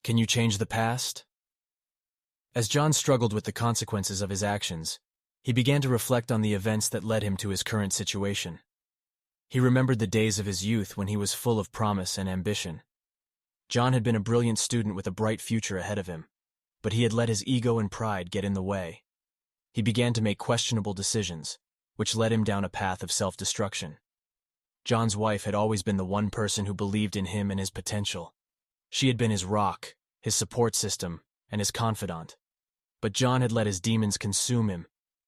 Can you change the past? As John struggled with the consequences of his actions, he began to reflect on the events that led him to his current situation. He remembered the days of his youth when he was full of promise and ambition. John had been a brilliant student with a bright future ahead of him, but he had let his ego and pride get in the way. He began to make questionable decisions, which led him down a path of self-destruction. John's wife had always been the one person who believed in him and his potential. She had been his rock, his support system, and his confidant. But John had let his demons consume him,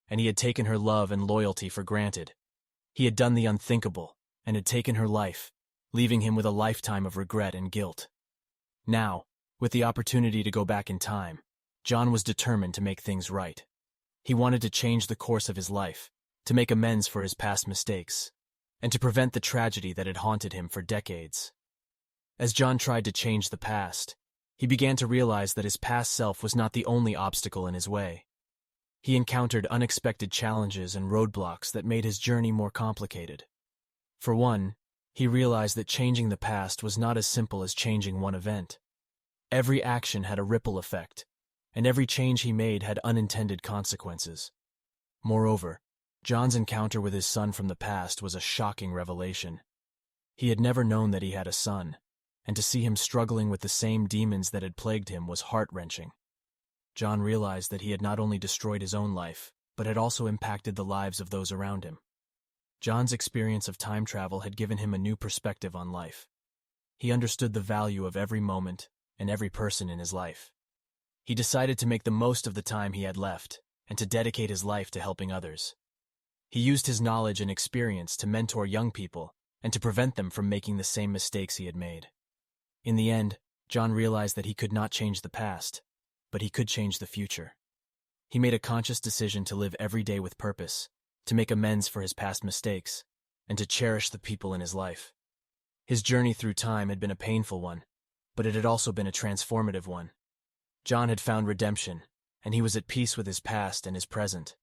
and he had taken her love and loyalty for granted. He had done the unthinkable, and had taken her life, leaving him with a lifetime of regret and guilt. Now, with the opportunity to go back in time, John was determined to make things right. He wanted to change the course of his life, to make amends for his past mistakes, and to prevent the tragedy that had haunted him for decades. As John tried to change the past, he began to realize that his past self was not the only obstacle in his way. He encountered unexpected challenges and roadblocks that made his journey more complicated. For one, he realized that changing the past was not as simple as changing one event. Every action had a ripple effect, and every change he made had unintended consequences. Moreover, John's encounter with his son from the past was a shocking revelation. He had never known that he had a son, and to see him struggling with the same demons that had plagued him was heart-wrenching. John realized that he had not only destroyed his own life, but had also impacted the lives of those around him. John's experience of time travel had given him a new perspective on life. He understood the value of every moment and every person in his life. He decided to make the most of the time he had left and to dedicate his life to helping others. He used his knowledge and experience to mentor young people and to prevent them from making the same mistakes he had made. In the end, John realized that he could not change the past, but he could change the future. He made a conscious decision to live every day with purpose, to make amends for his past mistakes, and to cherish the people in his life. His journey through time had been a painful one, but it had also been a transformative one. John had found redemption, and he was at peace with his past and his present.